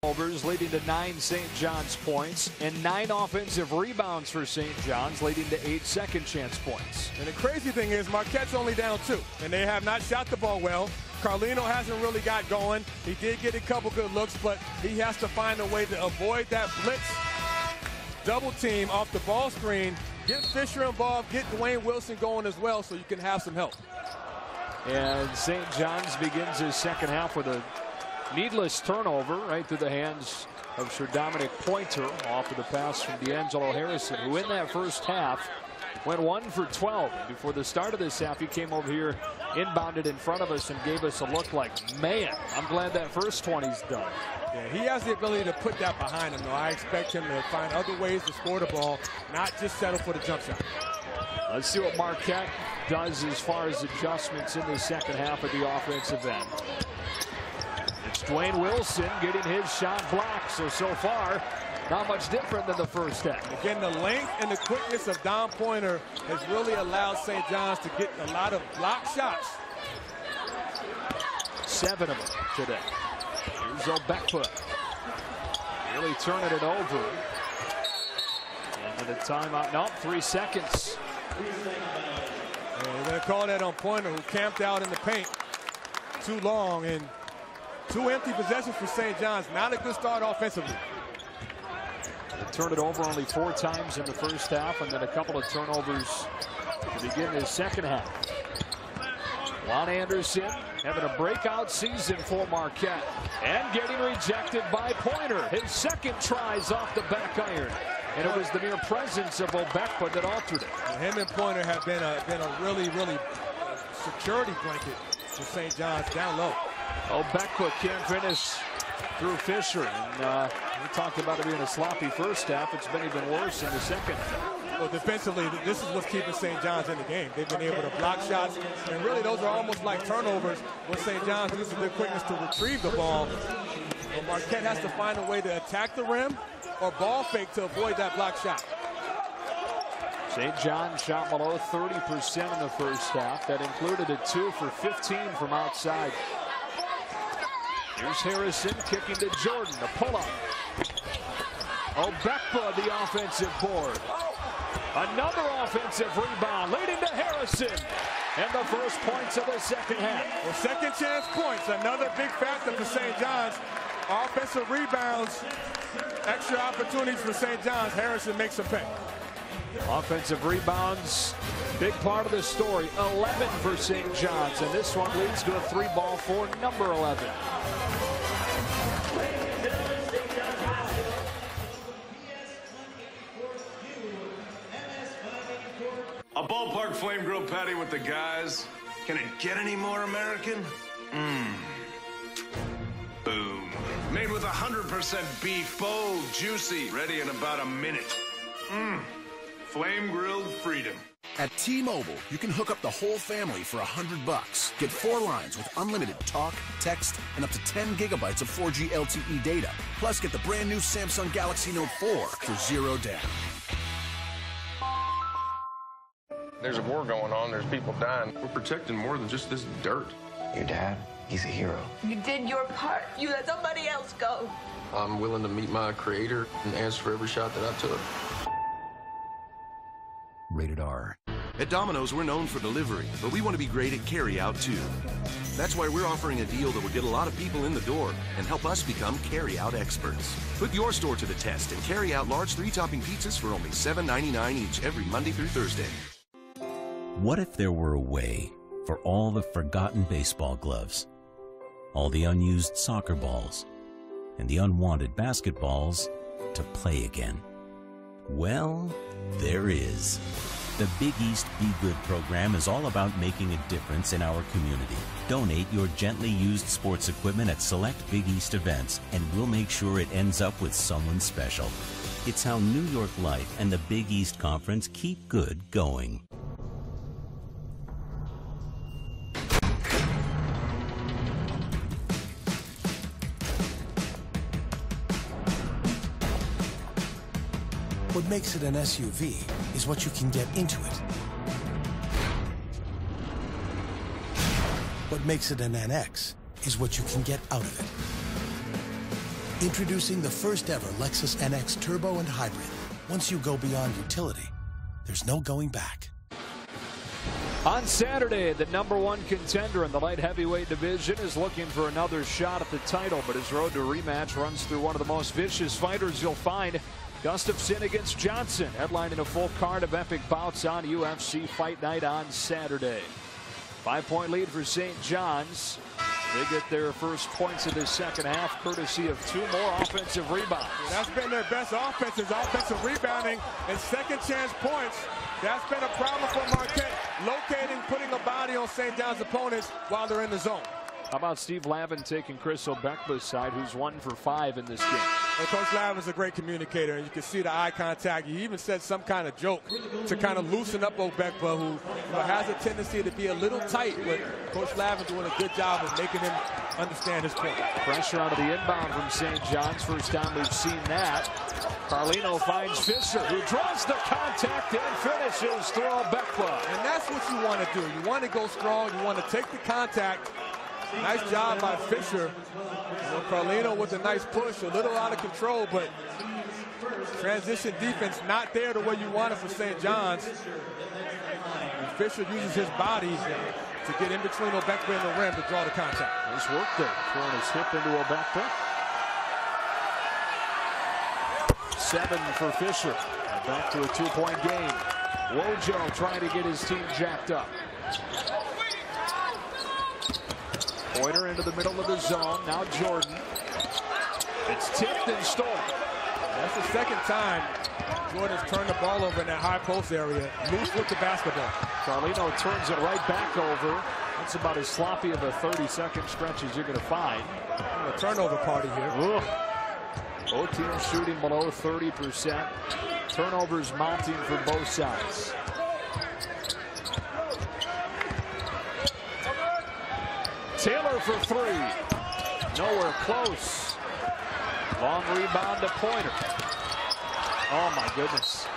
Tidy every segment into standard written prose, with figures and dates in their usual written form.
Turnovers leading to 9 St. John's points and 9 offensive rebounds for St. John's, leading to 8 second chance points. And the crazy thing is Marquette's only down 2, and they have not shot the ball well. Carlino hasn't really got going. He did get a couple good looks, but he has to find a way to avoid that blitz double team off the ball screen. Get Fisher involved, get Dwayne Wilson going as well so you can have some help. And St. John's begins his second half with a needless turnover right through the hands of Sir Dominic Pointer off of the pass from D'Angelo Harrison, who in that first half went 1 for 12. Before the start of this half, he came over here, inbounded in front of us, and gave us a look like, man, I'm glad that first 20's done. Yeah, he has the ability to put that behind him, though. I expect him to find other ways to score the ball, not just settle for the jump shot. Let's see what Marquette does as far as adjustments in the second half of the offensive end. It's Dwayne Wilson getting his shot blocked, so far, not much different than the first half. Again, the length and the quickness of Don Pointer has really allowed St. John's to get a lot of block shots. 7 of them today. Here's Obekpa. Really turning it over. And the timeout. Nope, 3 seconds. And they're going to call that on Pointer, who camped out in the paint too long, and 2 empty possessions for St. John's. Not a good start offensively. They turned it over only 4 times in the first half, and then a couple of turnovers to begin the second half. Juan Anderson having a breakout season for Marquette and getting rejected by Pointer. His second tries off the back iron, and it was the mere presence of Obekpa that altered it. And him and Pointer have been a really security blanket for St. John's down low. Obekpa can't finish through Fisher, and we talked about it being a sloppy first half. It's been even worse in the second. Well, defensively, this is what's keeping St. John's in the game. They've been able to block shots, and really those are almost like turnovers when St. John's uses their quickness to retrieve the ball. But Marquette has to find a way to attack the rim or ball fake to avoid that block shot. St. John shot below 30% in the first half. That included a 2 for 15 from outside. Here's Harrison kicking to Jordan, a pull-up. Obekpa, the offensive board. Another offensive rebound leading to Harrison. And the first points of the second half. Well, second chance points, another big factor for St. John's. Offensive rebounds, extra opportunities for St. John's. Harrison makes a pay. Offensive rebounds, big part of the story. 11 for St. John's, and this one leads to a 3-ball for number 11. A ballpark flame grilled patty with the guys. Can it get any more American? Boom. Made with 100% beef, bold, juicy, ready in about a minute. Flame grilled freedom. At T-Mobile, you can hook up the whole family for $100. Get 4 lines with unlimited talk, text, and up to 10 gigabytes of 4G LTE data. Plus, get the brand new Samsung Galaxy Note 4 for $0 down. There's a war going on. There's people dying. We're protecting more than just this dirt. Your dad, he's a hero. You did your part. You let somebody else go. I'm willing to meet my creator and answer for every shot that I took. Rated R. At Domino's, we're known for delivery, but we want to be great at carry-out, too. That's why we're offering a deal that will get a lot of people in the door and help us become carry-out experts. Put your store to the test and carry out large 3-topping pizzas for only $7.99 each every Monday through Thursday. What if there were a way for all the forgotten baseball gloves, all the unused soccer balls, and the unwanted basketballs to play again? Well, there is. The Big East Be Good program is all about making a difference in our community. Donate your gently used sports equipment at select Big East events, and we'll make sure it ends up with someone special. It's how New York Life and the Big East Conference keep good going. What makes it an SUV is what you can get into it. What makes it an NX is what you can get out of Introducing the first ever Lexus NX Turbo and Hybrid. Once you go beyond utility, there's no going back. On Saturday, the #1 contender in the light heavyweight division is looking for another shot at the title, but his road to rematch runs through one of the most vicious fighters you'll find. Gustafsson against Johnson, headlining a full card of epic bouts on UFC Fight Night on Saturday. 5-point lead for St. John's. They get their first points of the second half, courtesy of 2 more offensive rebounds. That's been their best offense, is offensive rebounding and second chance points. That's been a problem for Marquette, locating, putting a body on St. John's opponents while they're in the zone. How about Steve Lavin taking Chris Obekba's side, who's 1 for 5 in this game? Well, Coach Lavin's a great communicator, and you can see the eye contact. He even said some kind of joke to kind of loosen up Obekba, who has a tendency to be a little tight, but Coach Lavin doing a good job of making him understand his point. Pressure out of the inbound from St. John's. First time we've seen that. Carlino finds Fisher, who draws the contact and finishes through Obekba. And that's what you want to do. You want to go strong. You want to take the contact. Nice job by Fisher. Carlino with a nice push, a little out of control, but transition defense not there the way you want it for St. John's. And Fisher uses his body to get in between Obekba and the rim to draw the contact. Nice work there, throwing his hip into Obekba. 7 for Fisher. And back to a 2-point game. Wojo trying to get his team jacked up. Pointer into the middle of the zone. Now Jordan. It's tipped and stolen. That's the second time Jordan's turned the ball over in that high post area. Loose with the basketball. Carlino turns it right back over. That's about as sloppy of a 30-second stretch as you're going to find. A turnover party here. Ugh. Both teams shooting below 30%. Turnovers mounting for both sides. Taylor for 3. Nowhere close. Long rebound to Pointer. Oh my goodness.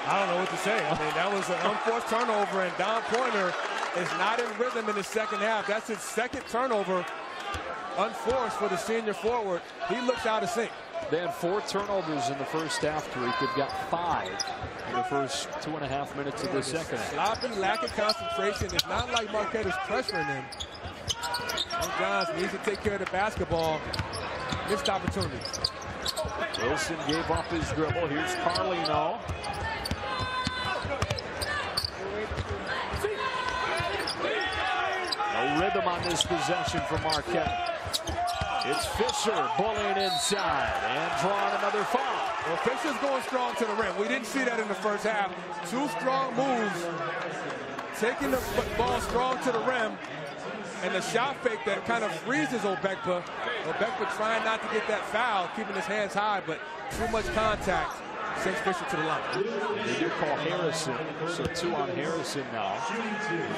I don't know what to say. I mean, that was an unforced turnover, and Don Pointer is not in rhythm in the second half. That's his second turnover unforced for the senior forward. He looks out of sync. They had 4 turnovers in the first half, Tariq. They've got 5 in the first 2.5 minutes of the second half. Sloppy, lack of concentration. It's not like Marquette is pressuring him. St. John's needs to take care of the basketball. Missed opportunity. Wilson gave up his dribble. Here's Carlino. No rhythm on this possession for Marquette. It's Fisher bullying inside and drawing another foul. Well, Fisher's going strong to the rim. We didn't see that in the first half. 2 strong moves, taking the ball strong to the rim, and the shot fake that kind of freezes Obekba. Obekba trying not to get that foul, keeping his hands high, but too much contact sends Fisher to the line. They do call Harrison, so 2 on Harrison now.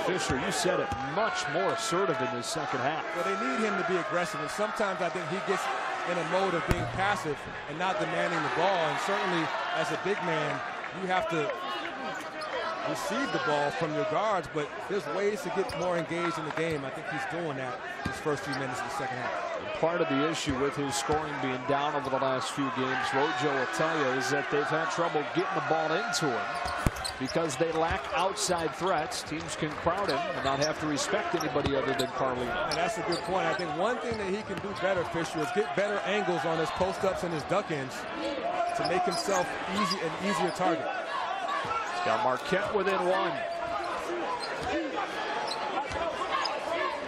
Fisher, you said it, much more assertive in this second half. Well, they need him to be aggressive, and sometimes I think he gets in a mode of being passive and not demanding the ball. And certainly, as a big man, you have to receive the ball from your guards, but there's ways to get more engaged in the game. I think he's doing that his first few minutes of the second half. Part of the issue with his scoring being down over the last few games, Wojo will tell you, is that they've had trouble getting the ball into him because they lack outside threats. Teams can crowd him and not have to respect anybody other than Carlino. And that's a good point. I think one thing that he can do better, Fisher, is get better angles on his post-ups and his duck-ins to make himself an easier target. He's got Marquette within 1.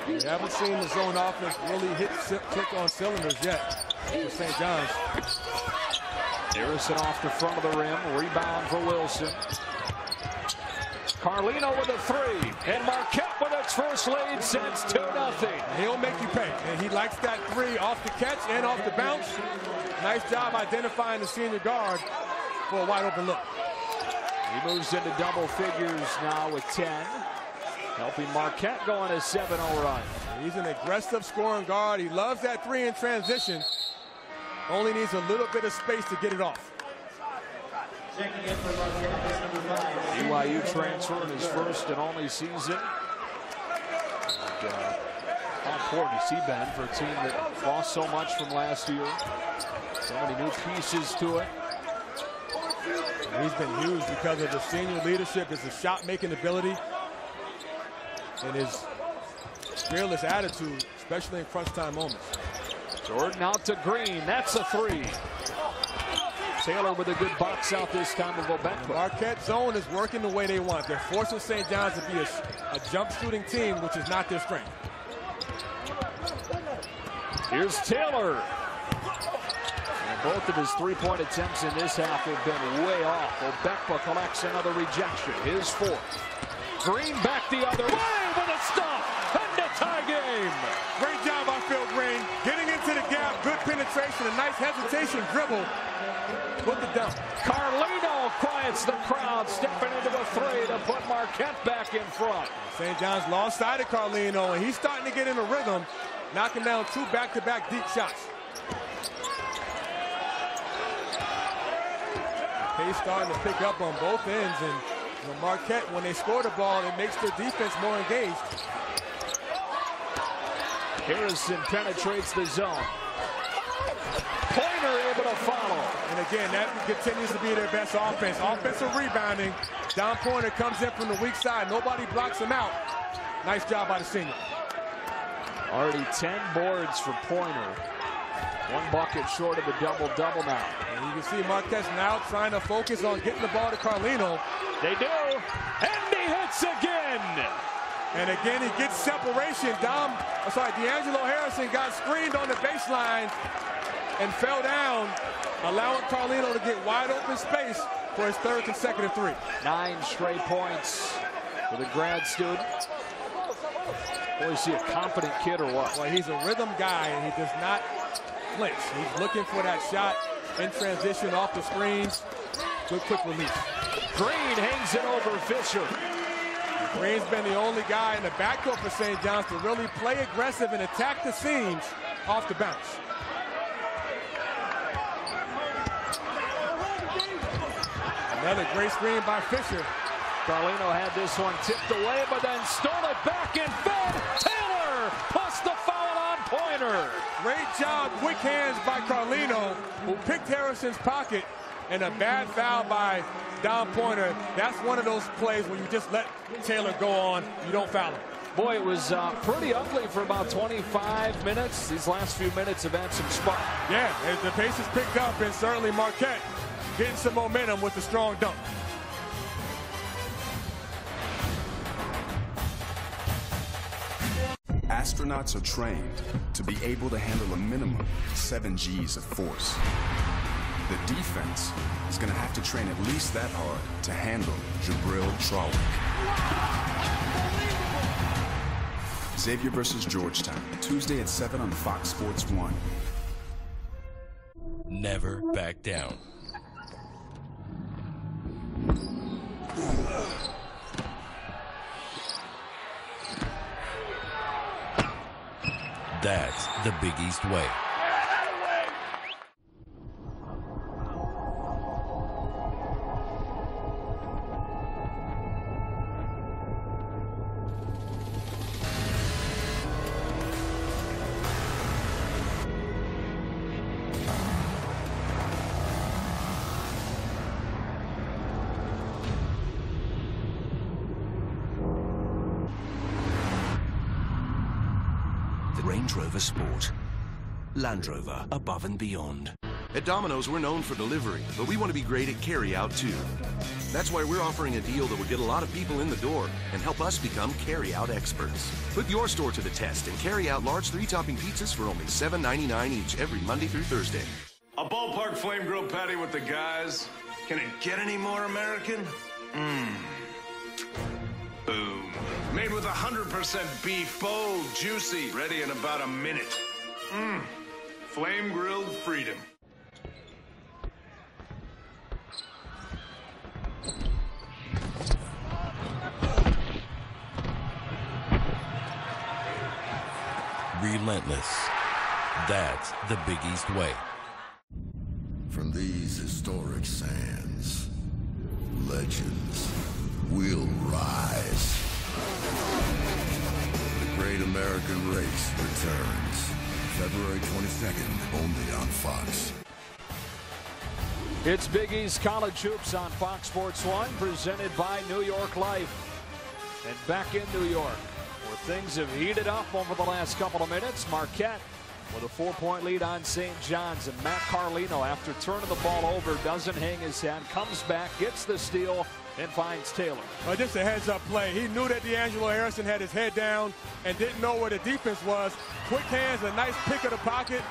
We haven't seen the zone offense really click on cylinders yet for St. John's. Harrison off the front of the rim. Rebound for Wilson. Carlino with a 3. And Marquette with its first lead since 2-0. He'll make you pay. And he likes that 3 off the catch and off the bounce. Nice job identifying the senior guard for a wide open look. He moves into double figures now with 10. Helping Marquette go on a 7-0 run. He's an aggressive scoring guard. He loves that 3 in transition. Only needs a little bit of space to get it off. BYU transfer in his first and only season. How important has he been for a team that lost so much from last year? So many new pieces to it. He's been huge because of the senior leadership, his shot-making ability, and his fearless attitude, especially in crunch-time moments. Jordan out to Green. That's a three. Taylor with a good box out this time of Obekwa. Marquette zone is working the way they want. They're forcing St. John's to be a jump shooting team, which is not their strength. Here's Taylor. And both of his three-point attempts in this half have been way off. Obekwa collects another rejection. His fourth. Green back the other way with a stop. And a tie game. Great job by Phil Green. Getting into the gap. Good penetration. A nice hesitation dribble. Put the dunk. Carlino quiets the crowd, stepping into a three to put Marquette back in front. St. John's lost sight of Carlino, and he's starting to get in a rhythm, knocking down two back-to-back deep shots. Pace starting to pick up on both ends, and Marquette, when they score the ball, it makes their defense more engaged. Harrison penetrates the zone. Pointer able to follow. And again, that continues to be their best offense. Offensive rebounding. Don Pointer comes in from the weak side. Nobody blocks him out. Nice job by the senior. Already 10 boards for Pointer. One bucket short of the double-double now. And you can see Marquette's now trying to focus on getting the ball to Carlino. They do. And he hits again. And again, he gets separation. D'Angelo Harrison got screened on the baseline and fell down, allowing Carlino to get wide open space for his third consecutive three. 9 straight points for the grad student. Boy, is he a confident kid or what? Well, he's a rhythm guy, and he does not flinch. He's looking for that shot in transition off the screens. Good quick release. Green hangs it over Fisher. Green's been the only guy in the backcourt for St. John's to really play aggressive and attack the seams off the bounce. Another great screen by Fisher. Carlino had this one tipped away, but then stole it back and fed. Taylor plus the foul on Pointer. Great job, quick hands by Carlino, who picked Harrison's pocket, and a bad foul by Don Pointer. That's one of those plays where you just let Taylor go on, you don't foul him. Boy, it was pretty ugly for about 25 minutes. These last few minutes have had some spark. Yeah, as the pace has picked up, and certainly Marquette getting some momentum with the strong dunk. Astronauts are trained to be able to handle a minimum 7 Gs of force. The defense is going to have to train at least that hard to handle Jabril Trawick. Xavier versus Georgetown, Tuesday at 7 on Fox Sports 1. Never back down. That's the Big East way. Range Rover Sport. Land Rover, above and beyond. At Domino's, we're known for delivery, but we want to be great at carry-out too. That's why we're offering a deal that will get a lot of people in the door and help us become carry-out experts. Put your store to the test and carry out large 3-topping pizzas for only $7.99 each every Monday through Thursday. A ballpark flame grilled patty with the guys. Can it get any more American? Boom. Made with 100% beef, bold, juicy, ready in about a minute. Flame grilled freedom. Relentless. That's the Big East way. From these historic sands, legends will rise. The Great American Race returns February 22nd, only on Fox. It's Big East College Hoops on Fox Sports 1, presented by New York Life. And back in New York, where things have heated up over the last couple of minutes, Marquette with a 4-point lead on St. John's, and Matt Carlino, after turning the ball over, doesn't hang his head, comes back, gets the steal, and finds Taylor. Well, just a heads-up play. He knew that D'Angelo Harrison had his head down and didn't know where the defense was. Quick hands, a nice pick of the pocket,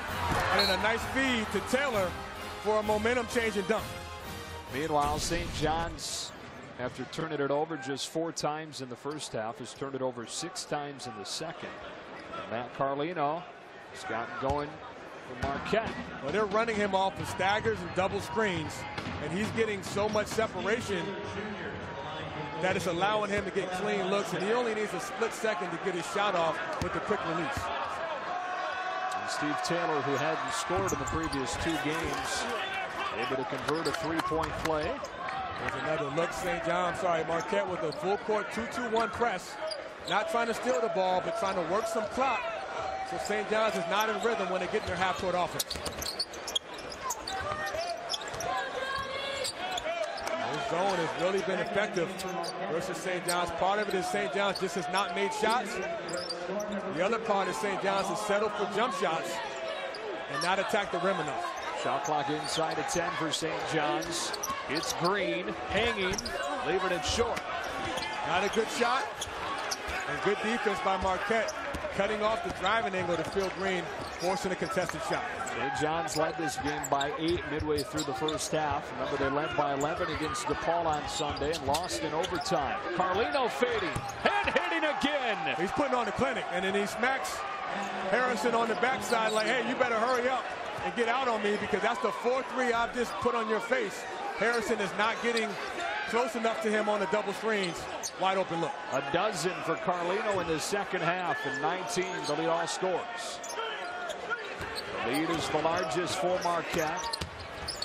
and then a nice feed to Taylor for a momentum-changing dunk. Meanwhile, St. John's, after turning it over just 4 times in the first half, has turned it over 6 times in the second. And Matt Carlino has gotten going for Marquette. Well, they're running him off of staggers and double screens, and he's getting so much separation that it's allowing him to get clean looks, and he only needs a split second to get his shot off with the quick release. And Steve Taylor, who hadn't scored in the previous 2 games, able to convert a 3-point play. There's another look. Marquette with a full court 2-2-1 press. Not trying to steal the ball, but trying to work some clock. So St. John's is not in rhythm when they get in their half-court offense. This zone has really been effective versus St. John's. Part of it is St. John's just has not made shots. The other part is St. John's has settled for jump shots and not attacked the rim enough. Shot clock inside of 10 for St. John's. It's Green hanging, leaving it short. Not a good shot, and good defense by Marquette, cutting off the driving angle to Phil Green, forcing a contested shot. St. John's led this game by 8 midway through the first half. Remember, they led by 11 against DePaul on Sunday and lost in overtime. Carlino fading and hitting again. He's putting on the clinic, and then he smacks Harrison on the backside like, hey, you better hurry up and get out on me, because that's the 4-3 I've just put on your face. Harrison is not getting close enough to him on the double screens. Wide open look. A dozen for Carlino in the second half, and 19 to lead all scores. The lead is the largest for Marquette.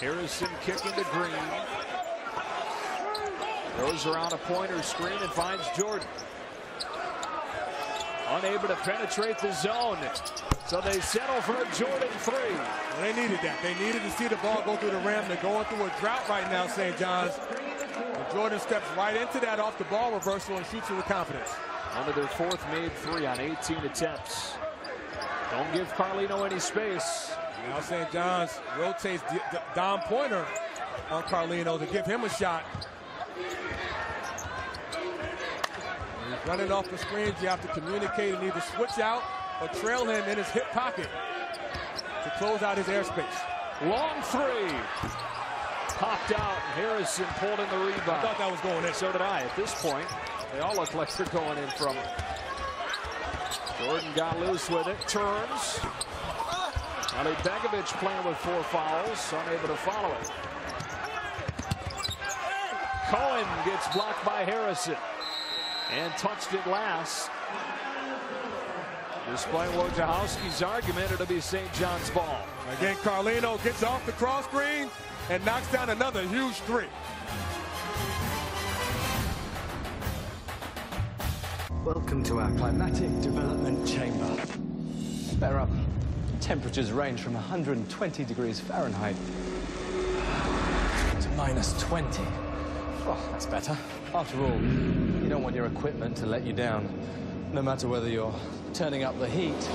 Harrison kicking to Green. Goes around a pointer screen and finds Jordan. Unable to penetrate the zone, so they settle for a Jordan 3. Well, they needed that. They needed to see the ball go through the rim. They're going through a drought right now, St. John's. And Jordan steps right into that off the ball reversal and shoots it with confidence. Only their 4th made 3 on 18 attempts. Don't give Carlino any space. Now St. John's rotates Dom Pointer on Carlino to give him a shot. He's running off the screens. You have to communicate and either switch out or trail him in his hip pocket to close out his airspace. Long 3. Popped out. Harrison pulled in the rebound. I thought that was going in. So did I. At this point, they all look like they're going in from it. Jordan got loose with it. Turns. Ali Begovic playing with 4 fouls. Unable to follow it. Cohen gets blocked by Harrison. And touched it last. Despite Wojciechowski's argument, it'll be St. John's ball. Again, Carlino gets off the cross screen and knocks down another huge 3. Welcome to our climatic development chamber. Bear up. Temperatures range from 120 degrees Fahrenheit to -20. Oh, that's better. After all, you don't want your equipment to let you down, no matter whether you're turning up the heat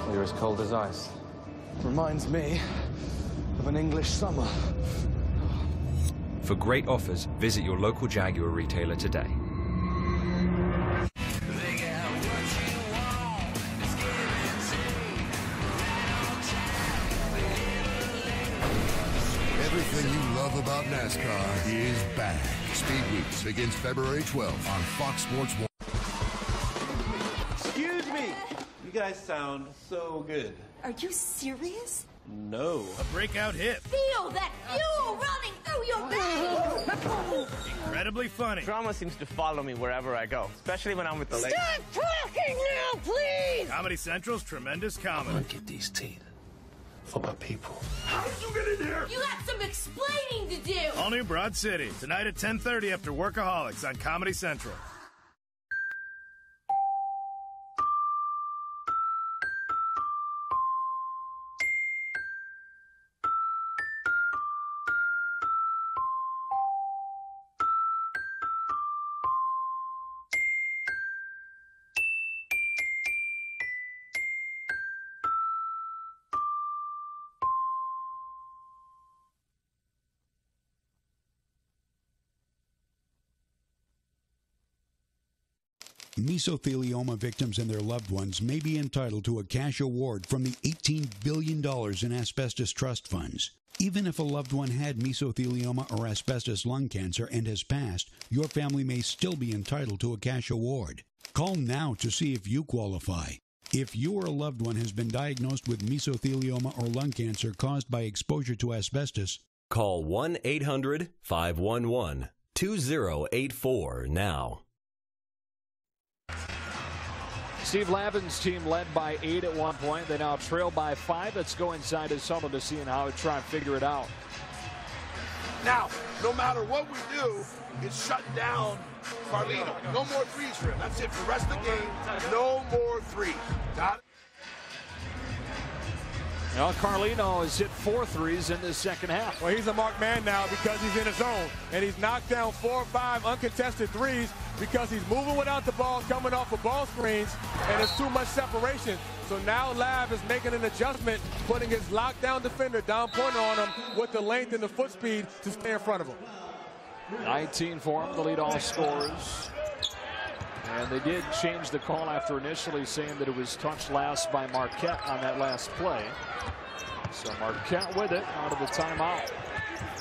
or you're as cold as ice. Reminds me of an English summer. For great offers, visit your local Jaguar retailer today. Everything you love about NASCAR is back. Speed Weeks begins February 12th on Fox Sports 1. Excuse me. You guys sound so good. Are you serious? No. A breakout hit. Feel that fuel running through your veins. Incredibly funny. Drama seems to follow me wherever I go, especially when I'm with the ladies. Stop talking now, please. Comedy Central's tremendous comedy. Look at these teeth. For my people. How did you get in here? You got some explaining to do. All new Broad City, tonight at 10:30 after Workaholics on Comedy Central. Mesothelioma victims and their loved ones may be entitled to a cash award from the $18 billion in asbestos trust funds. Even if a loved one had mesothelioma or asbestos lung cancer and has passed, your family may still be entitled to a cash award. Call now to see if you qualify. If you or a loved one has been diagnosed with mesothelioma or lung cancer caused by exposure to asbestos, call 1-800-511-2084 now. Steve Lavin's team led by 8 at one point. They now trail by 5. Let's go inside his huddle to see how we try and figure it out. Now, no matter what we do, it's shut down Carlino. No more threes for him. That's it for the rest of the game. No more threes. Got it? Well, Carlino has hit 4 threes in the second half. Well, he's a marked man now because he's in his zone. And he's knocked down 4 or 5 uncontested threes because he's moving without the ball, coming off of ball screens, and there's too much separation. So now Lav is making an adjustment, putting his lockdown defender down pointer on him with the length and the foot speed to stay in front of him. 19 for him, the lead all scorers. And they did change the call after initially saying that it was touched last by Marquette on that last play. So Marquette with it out of the timeout.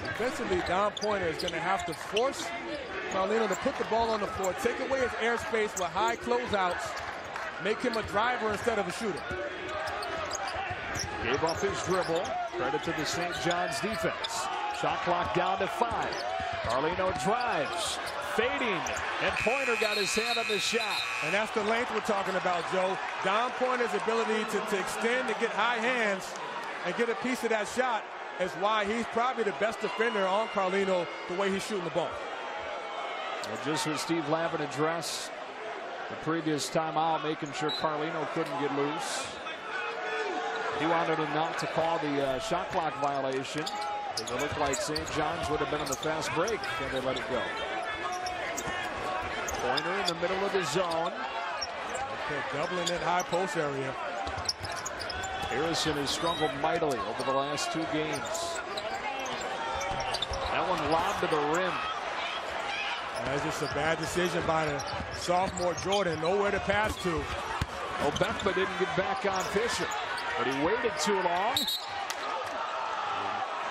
Defensively, Don Pointer is going to have to force Carlino to put the ball on the floor, take away his airspace with high closeouts, make him a driver instead of a shooter. Gave up his dribble. Credit to the St. John's defense. Shot clock down to 5. Carlino drives, fading, and Pointer got his hand on the shot. And that's the length we're talking about, Joe. Don Pointer's ability to extend and get high hands and get a piece of that shot is why he's probably the best defender on Carlino the way he's shooting the ball. Well, just what Steve Lavin addressed the previous timeout, making sure Carlino couldn't get loose. He wanted him not to call the shot clock violation. It looked like St. John's would have been on the fast break, and they let it go. Pointer in the middle of the zone. Okay, doubling that high post area. Harrison has struggled mightily over the last 2 games. That one lobbed to the rim. That's just a bad decision by the sophomore Jordan. Nowhere to pass to. Obekma didn't get back on Fisher, but he waited too long.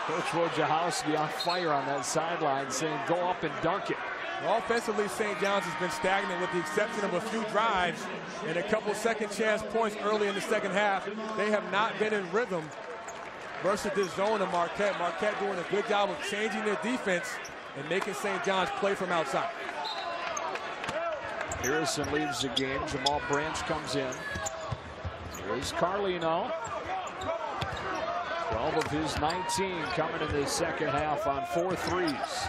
Coach Wojciechowski on fire on that sideline, saying go up and dunk it. Offensively, St. John's has been stagnant with the exception of a few drives and a couple second chance points early in the second half. They have not been in rhythm versus this zone of Marquette. Marquette doing a good job of changing their defense and making St. John's play from outside. Harrison leaves the game. Jamal Branch comes in. Here's Carlino. 12 of his 19 coming in the second half on 4 threes.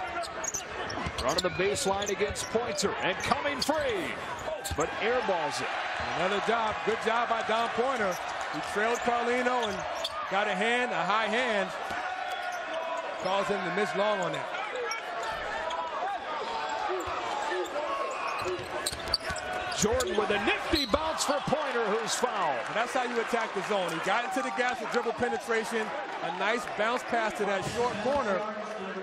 Running the baseline against Pointer and coming free, but airballs it. Another job, good job by Don Pointer. He trailed Carlino and got a high hand. Caused him to miss long on that. Jordan with a nifty bounce for Pointer, who's fouled. And that's how you attack the zone. He got into the gas with dribble penetration, a nice bounce pass to that short corner,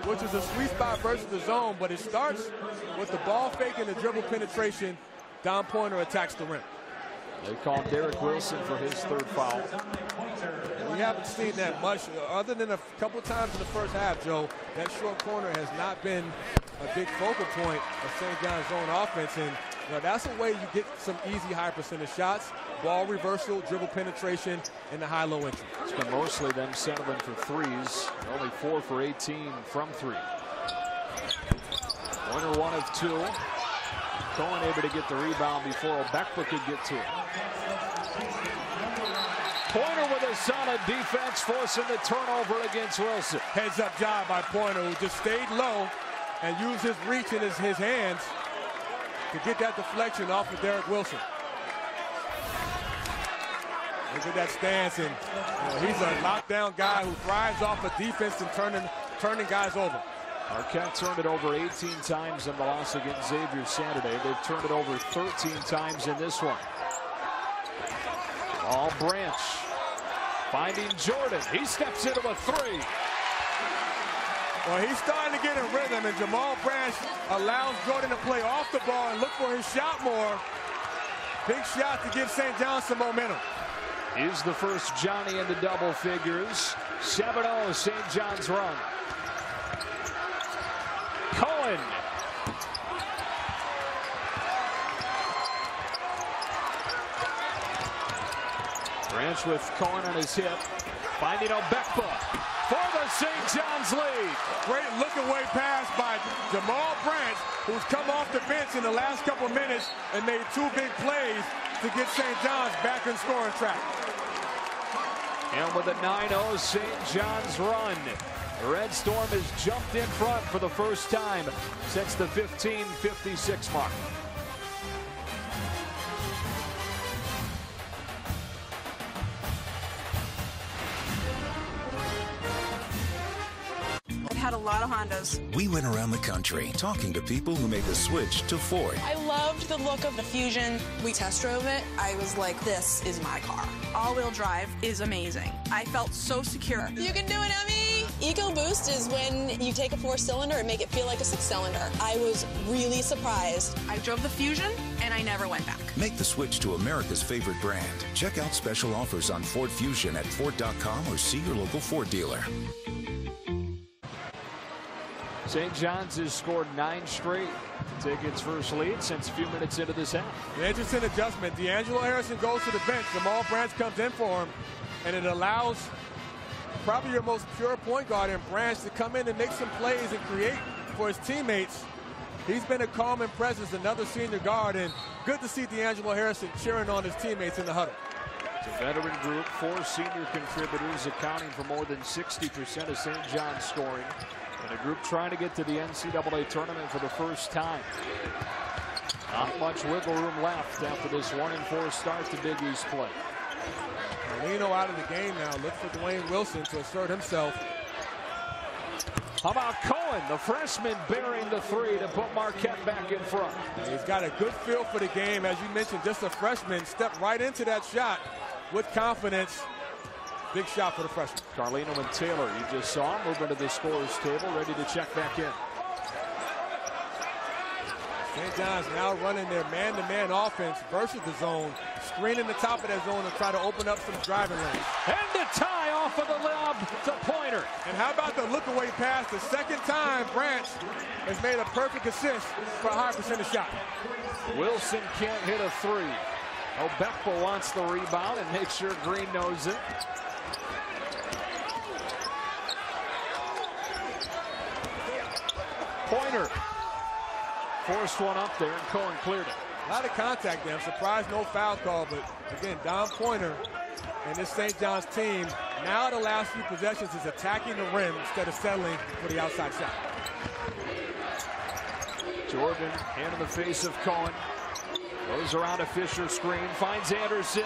which is a sweet spot versus the zone, but it starts with the ball fake and the dribble penetration. Don Pointer attacks the rim. They call Derek Wilson for his 3rd foul. And we haven't seen that much, other than a couple times in the first half, Joe. That short corner has not been a big focal point of St. John's zone offense, and that's a way you get some easy high percentage shots. Ball reversal, dribble penetration, and the high-low entry. It's been mostly them settling for threes. Only 4 for 18 from 3. Pointer 1 of 2. Cohen able to get the rebound before Obekma could get to it. Pointer with a solid defense, forcing the turnover against Wilson. Heads-up job by Pointer, who just stayed low and used his reach in his hands to get that deflection off of Derek Wilson. Look at that stance, and he's a lockdown guy who thrives off of defense and turning guys over. Marquette turned it over 18 times in the loss against Xavier Saturday. They've turned it over 13 times in this one. All Branch finding Jordan. He steps into a 3. Well, he's starting to get in rhythm, and Jamal Branch allows Jordan to play off the ball and look for his shot more. Big shot to give St. John's some momentum. He's the first Johnny into double figures. 7-0 St. John's run. Cohen. Branch with Cohen on his hip. Finding Obekpa for the St. John's lead. Great look-away pass by Jamal Branch, who's come off the bench in the last couple minutes and made 2 big plays to get St. John's back in scoring track. And with a 9-0 St. John's run, the Red Storm has jumped in front for the first time since the 15:56 mark. Had a lot of Hondas. We went around the country talking to people who made the switch to Ford. I loved the look of the Fusion. We test drove it. I was like, this is my car. All-wheel drive is amazing. I felt so secure. You can do it, Emmy! EcoBoost is when you take a 4-cylinder and make it feel like a 6-cylinder. I was really surprised. I drove the Fusion, and I never went back. Make the switch to America's favorite brand. Check out special offers on Ford Fusion at Ford.com or see your local Ford dealer. St. John's has scored 9 straight to take its first lead since a few minutes into this half. The interesting adjustment. D'Angelo Harrison goes to the bench. Jamal Branch comes in for him, and it allows probably your most pure point guard in Branch to come in and make some plays and create for his teammates. He's been a calming presence, another senior guard, and good to see D'Angelo Harrison cheering on his teammates in the huddle. It's a veteran group, 4 senior contributors accounting for more than 60% of St. John's scoring. And a group trying to get to the NCAA tournament for the first time. Not much wiggle room left after this 1-4 start to Big East play. Carlino out of the game now. Look for Dwayne Wilson to assert himself. How about Cohen, the freshman, bearing the 3 to put Marquette back in front. He's got a good feel for the game. As you mentioned, just a freshman. Stepped right into that shot with confidence. Big shot for the freshman. Carlino and Taylor, you just saw him move into the scorer's table, ready to check back in. St. John's now running their man-to-man offense versus the zone, screening the top of that zone and try to open up some driving lanes. And the tie off of the lob to Pointer. And how about the look-away pass? The second time Branch has made a perfect assist for a high percentage shot. Wilson can't hit a 3. Obekpa wants the rebound and makes sure Green knows it. Pointer forced one up there, and Cohen cleared it. A lot of contact there. I'm surprised no foul call, but again, Don Pointer and this St. John's team now the last few possessions is attacking the rim instead of settling for the outside shot. Jordan, hand in the face of Cohen. Goes around a Fisher screen, finds Anderson.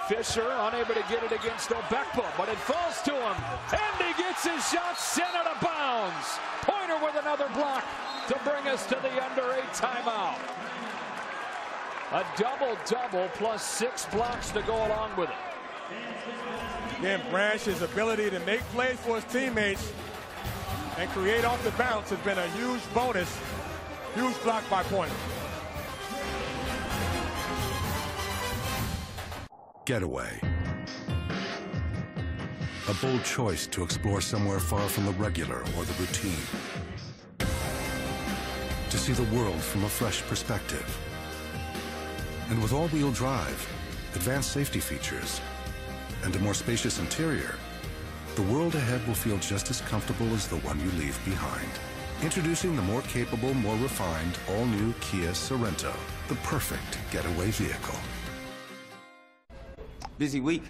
Fisher unable to get it against Obekpa, but it falls to him. And he gets his shot sent out of bounds. Pointer with another block to bring us to the under 8 timeout. A double-double plus 6 blocks to go along with it. Again, Branch's ability to make plays for his teammates and create off the bounce has been a huge bonus. Huge block by Pointer. Getaway. A bold choice to explore somewhere far from the regular or the routine. To see the world from a fresh perspective. And with all-wheel drive, advanced safety features, and a more spacious interior, the world ahead will feel just as comfortable as the one you leave behind. Introducing the more capable, more refined, all-new Kia Sorento, the perfect getaway vehicle. Busy week?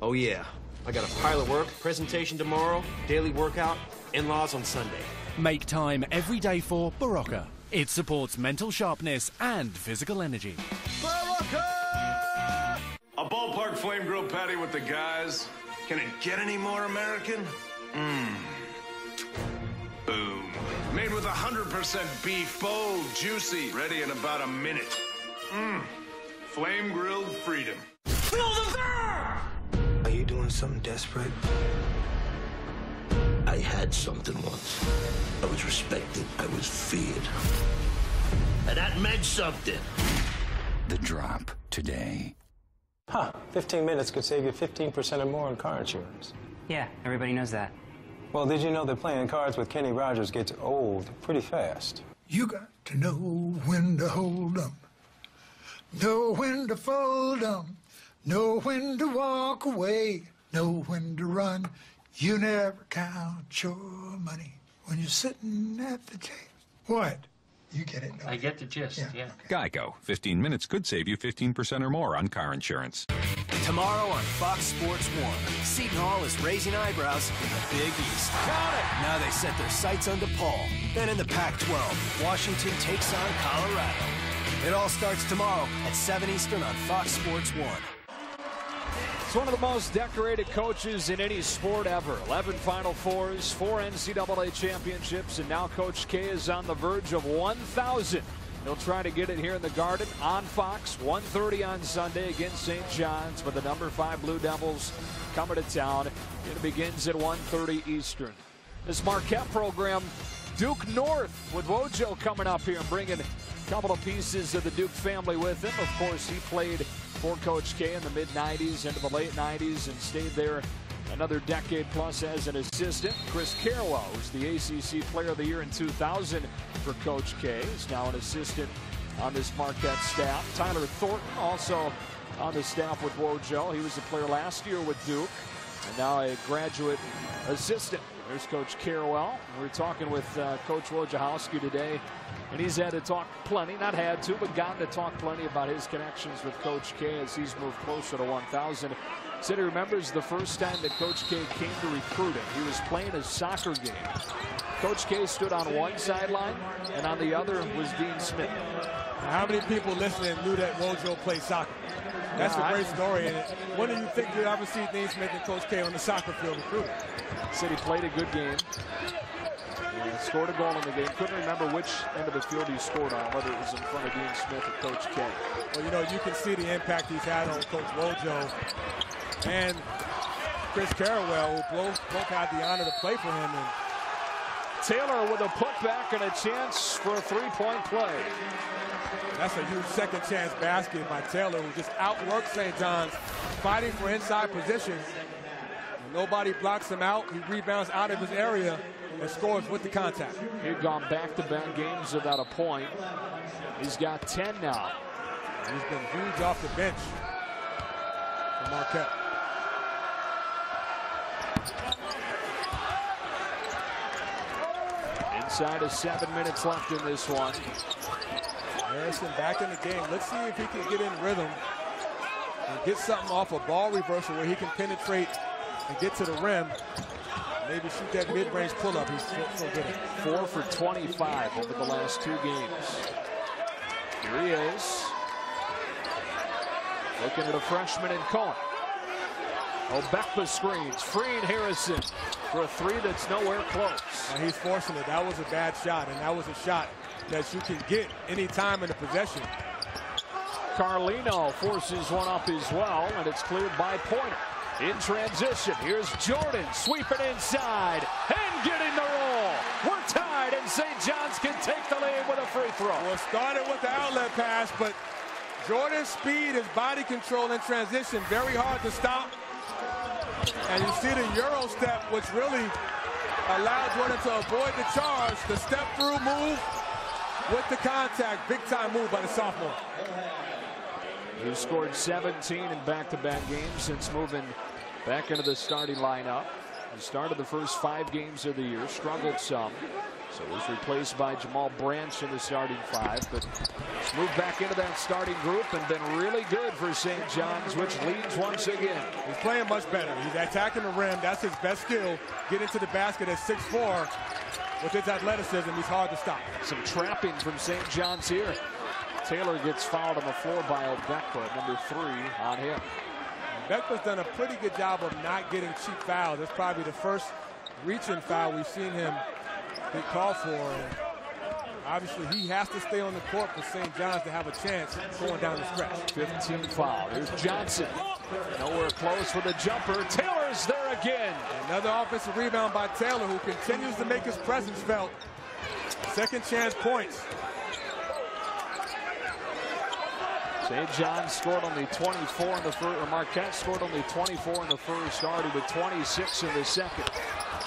Oh yeah. I got a pile of work, presentation tomorrow, daily workout, in-laws on Sunday. Make time every day for Barocca. It supports mental sharpness and physical energy. Barocca! A ballpark flame grilled patty with the guys. Can it get any more American? Boom. Made with 100% beef, bold, juicy, ready in about a minute. Flame grilled freedom. Feel the fire! Are you doing something desperate? I had something once. I was respected. I was feared. And that meant something. the drop today. Huh, 15 minutes could save you 15% or more on car insurance. Yeah, everybody knows that. Well, did you know that playing cards with Kenny Rogers gets old pretty fast? You got to know when to hold 'em, know when to fold 'em, know when to walk away, know when to run. You never count your money when you're sitting at the table. What? You get it, don't I get the gist, yeah. Geico. 15 minutes could save you 15% or more on car insurance. Tomorrow on Fox Sports 1, Seton Hall is raising eyebrows in the Big East. Got it! Now they set their sights on DePaul. Then in the Pac-12, Washington takes on Colorado. It all starts tomorrow at 7 Eastern on Fox Sports 1. He's one of the most decorated coaches in any sport ever. 11 Final Fours, 4 NCAA championships, and now Coach K is on the verge of 1,000. He'll try to get it here in the Garden on Fox, 1:30 on Sunday against St. John's, with the number 5 Blue Devils coming to town. It begins at 1:30 Eastern. This Marquette program, Duke North, with Wojo coming up here and bringing a couple of pieces of the Duke family with him. Of course, he played for Coach K in the mid-'90s into the late '90s and stayed there another decade plus as an assistant. Chris Carwell, who's the ACC Player of the Year in 2000 for Coach K, is now an assistant on this Marquette staff. Tyler Thornton also on the staff with Wojo. He was a player last year with Duke and now a graduate assistant. There's Coach Carwell. We're talking with Coach Wojciechowski today, and he's had to talk plenty, not had to, but gotten to talk plenty about his connections with Coach K as he's moved closer to 1,000. Said he remembers the first time that Coach K came to recruit him. He was playing a soccer game. Coach K stood on one sideline, and on the other was Dean Smith. How many people listening knew that Wojo played soccer? That's a great story. And when do you think you'll ever see Dean Smith and Coach K on the soccer field recruiting? Said he played a good game. Scored a goal in the game. Couldn't remember which end of the field he scored on, whether it was in front of Dean Smith or Coach K. Well, you know, you can see the impact he's had on Coach Wojo and Chris Carwell, who both had the honor to play for him. And Taylor with a putback and a chance for a three-point play. That's a huge second chance basket by Taylor, who just outworked St. John's, fighting for inside position. And nobody blocks him out. He rebounds out of his area and scores with the contact. He'd gone back-to-back games without a point. He's got 10 now. He's been huge off the bench for Marquette. Inside of 7 minutes left in this one. Harrison back in the game. Let's see if he can get in rhythm and get something off a ball reversal where he can penetrate and get to the rim. Maybe shoot that mid-range pull-up. He's so good at it. 4 for 25 over the last 2 games. Here he is. Looking at a freshman in Cohen. Obekpa screens, freeing Harrison for a three that's nowhere close. Now he's forcing it. That was a bad shot, and that was a shot that you can get any time in the possession. Carlino forces one up as well, and it's cleared by Pointer. In transition, here's Jordan sweeping inside and getting the roll. We're tied, and St. John's can take the lead with a free throw. Well, it started with the outlet pass, but Jordan's speed, his body control in transition, very hard to stop. And you see the Euro step, which really allowed Jordan to avoid the charge. The step-through move with the contact. Big-time move by the sophomore. He's scored 17 in back-to-back games since moving back into the starting lineup. He started the first 5 games of the year, struggled some. So was replaced by Jamal Branch in the starting 5, but he's moved back into that starting group and been really good for St. John's, which leads once again. He's playing much better. He's attacking the rim. That's his best skill. Getting to the basket at 6'4". With his athleticism, he's hard to stop. Some trapping from St. John's here. Taylor gets fouled on the floor by Obekpa, number 3 on him. Obekpa's done a pretty good job of not getting cheap fouls. That's probably the first reaching foul we've seen him get called for. And obviously, he has to stay on the court for St. John's to have a chance going down the stretch. 15 foul. Here's Johnson. Nowhere close with a jumper. Taylor's there again. Another offensive rebound by Taylor, who continues to make his presence felt. Second chance points. St. John's scored only 24 in the first, or Marquette scored only 24 in the first, already with 26 in the second.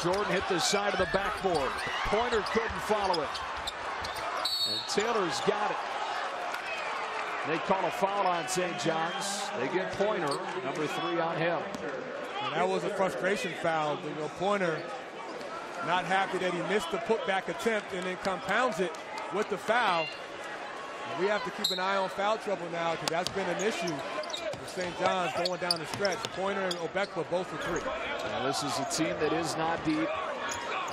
Jordan hit the side of the backboard. Pointer couldn't follow it. And Taylor's got it. They call a foul on St. John's. They get Pointer, number 3 on him. And that was a frustration foul. You know, Pointer not happy that he missed the putback attempt and then compounds it with the foul. And we have to keep an eye on foul trouble now because that's been an issue with St. John's going down the stretch. Pointer and Obekwa both for 3. Now this is a team that is not deep.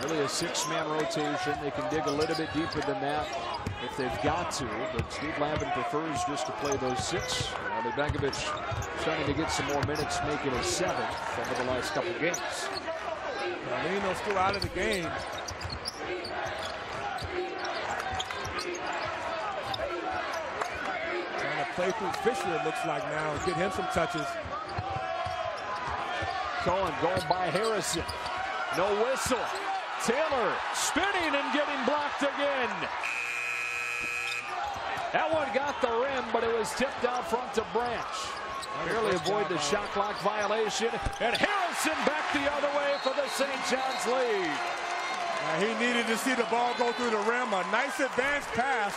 Really a 6-man rotation. They can dig a little bit deeper than that if they've got to, but Steve Lavin prefers just to play those 6. Begovic starting to get some more minutes, making it 7th over the last couple games. Carlino's still out of the game. Trying to play through Fisher, it looks like now, and get him some touches. Cohen going by Harrison. No whistle. Taylor spinning and getting blocked again. That one got the rim, but it was tipped out front to Branch. Barely avoid the shot clock violation. And Harrison back the other way for the St. John's lead. He needed to see the ball go through the rim. A nice advanced pass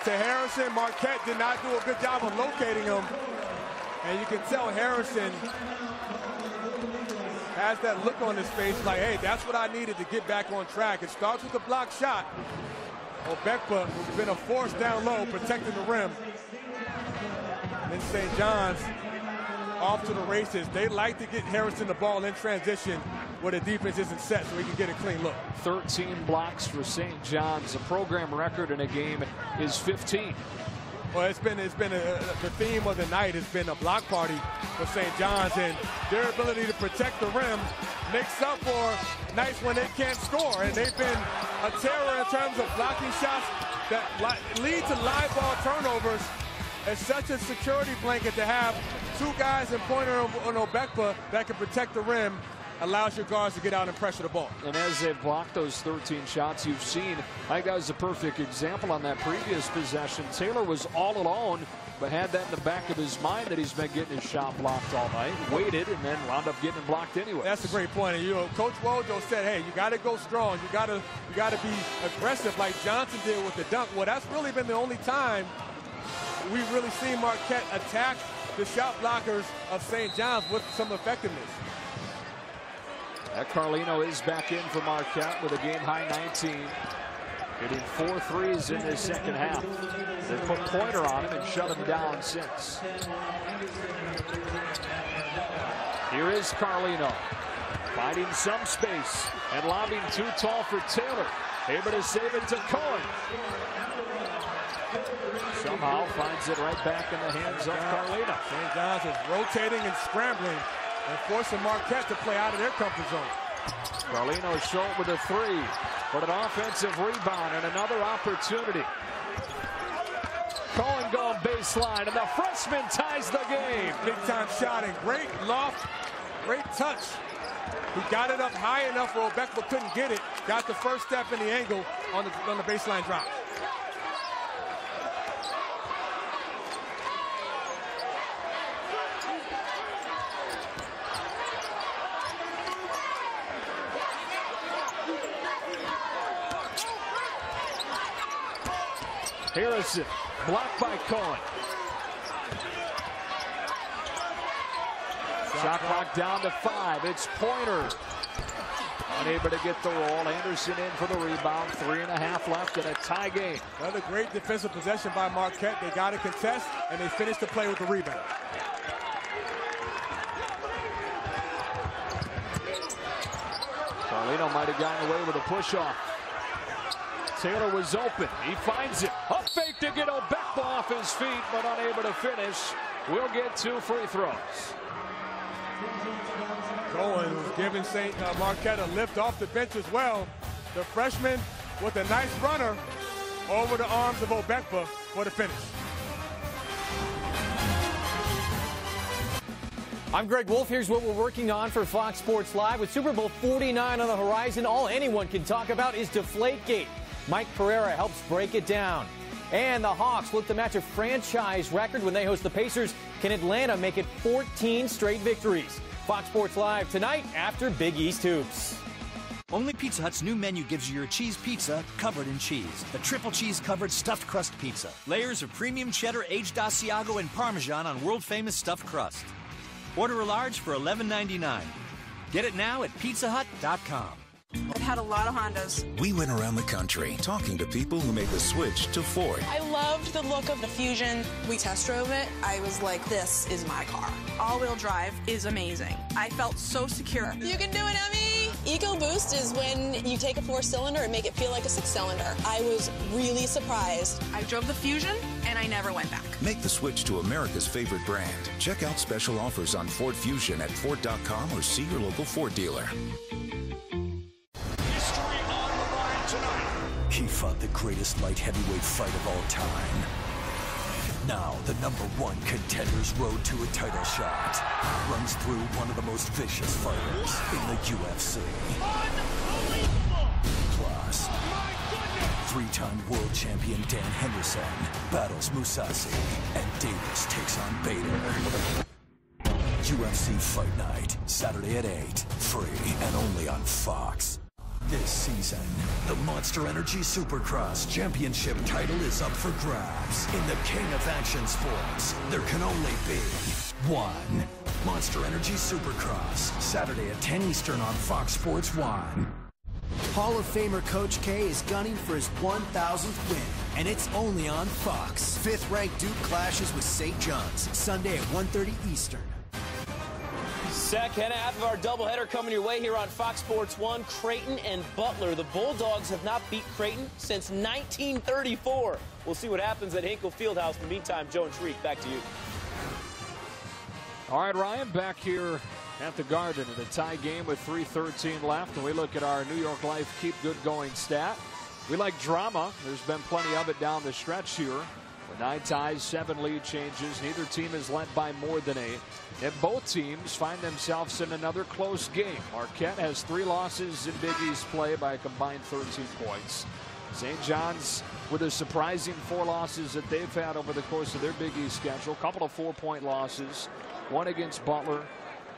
to Harrison. Marquette did not do a good job of locating him. And you can tell Harrison has that look on his face like, hey, that's what I needed to get back on track. It starts with a block shot. Obekwa, who's been a force down low, protecting the rim. Then St. John's off to the races. They like to get Harrison the ball in transition where the defense isn't set so he can get a clean look. 13 blocks for St. John's. The program record in a game is 15. Well, it's been the theme of the night has been a block party for St. John's, and their ability to protect the rim makes up for nights when they can't score. And they've been a terror in terms of blocking shots that lead to live ball turnovers. It's such a security blanket to have 2 guys in Pointer and Obekwa that can protect the rim. Allows your guards to get out and pressure the ball. And as they've blocked those 13 shots you've seen, I think that was a perfect example on that previous possession. Taylor was all alone, but had that in the back of his mind that he's been getting his shot blocked all night. Waited and then wound up getting blocked anyway. That's a great point. And, you know, Coach Wojo said, hey, you got to go strong. You got to be aggressive like Johnson did with the dunk. Well, that's really been the only time we've really seen Marquette attack the shot blockers of St. John's with some effectiveness. That Carlino is back in for Marquette with a game-high 19. Hitting 4 threes in this second half. They put Pointer on him and shut him down since. Here is Carlino. Finding some space and lobbing too tall for Taylor. Able to save it to Cohen. Somehow finds it right back in the hands of Carlino. St. John's is rotating and scrambling and forcing Marquette to play out of their comfort zone. Carlino short with a 3, but an offensive rebound and another opportunity. Cohen going baseline, and the freshman ties the game. Big time shot and great loft, great touch. He got it up high enough where Obekwa couldn't get it. Got the first step in the angle on the baseline drop. Harrison blocked by Cohen. Shot clock down to 5. It's Pointer. Unable to get the roll. Anderson in for the rebound. 3.5 left in a tie game. Another great defensive possession by Marquette. They got a contest, and they finished the play with the rebound. Carlino might have gotten away with a push-off. Taylor was open. He finds it. A fake to get Obekwa off his feet, but unable to finish. We'll get 2 free throws. Cohen was giving St. Marquette a lift off the bench as well. The freshman with a nice runner over the arms of Obekwa for the finish. I'm Greg Wolf. Here's what we're working on for Fox Sports Live. With Super Bowl 49 on the horizon, all anyone can talk about is Deflategate. Mike Pereira helps break it down. And the Hawks look to match a franchise record when they host the Pacers. Can Atlanta make it 14 straight victories? Fox Sports Live tonight after Big East Hoops. Only Pizza Hut's new menu gives you your cheese pizza covered in cheese. The triple cheese covered stuffed crust pizza. Layers of premium cheddar, aged Asiago, and Parmesan on world famous stuffed crust. Order a large for $11.99. Get it now at pizzahut.com. I've had a lot of Hondas. We went around the country talking to people who made the switch to Ford. I loved the look of the Fusion. We test drove it. I was like, this is my car. All-wheel drive is amazing. I felt so secure. You can do it, Emmy! EcoBoost is when you take a 4-cylinder and make it feel like a 6-cylinder. I was really surprised. I drove the Fusion, and I never went back. Make the switch to America's favorite brand. Check out special offers on Ford Fusion at Ford.com or see your local Ford dealer. He fought the greatest light heavyweight fight of all time. Now, the #1 contender's road to a title shot runs through one of the most vicious fighters in the UFC. Plus, 3-time world champion Dan Henderson battles Mousasi, and Davis takes on Bader. UFC Fight Night, Saturday at 8, free and only on Fox. This season, the Monster Energy Supercross Championship title is up for grabs. In the king of action sports, there can only be one. Monster Energy Supercross, Saturday at 10 Eastern on Fox Sports 1. Hall of Famer Coach K is gunning for his 1,000th win, and it's only on Fox. 5th-ranked Duke clashes with St. John's, Sunday at 1:30 Eastern. Second half of our doubleheader coming your way here on Fox Sports 1. Creighton and Butler. The Bulldogs have not beat Creighton since 1934. We'll see what happens at Hinkle Fieldhouse. In the meantime, Joe and Shriek, back to you. All right, Ryan, back here at the Garden in a tie game with 3:13 left. And we look at our New York Life Keep Good Going stat. We like drama. There's been plenty of it down the stretch here. With 9 ties, 7 lead changes. Neither team is led by more than 8. And both teams find themselves in another close game. Marquette has 3 losses in Big East play by a combined 13 points. St. John's with a surprising 4 losses that they've had over the course of their Big East schedule. A couple of 4-point losses. One against Butler,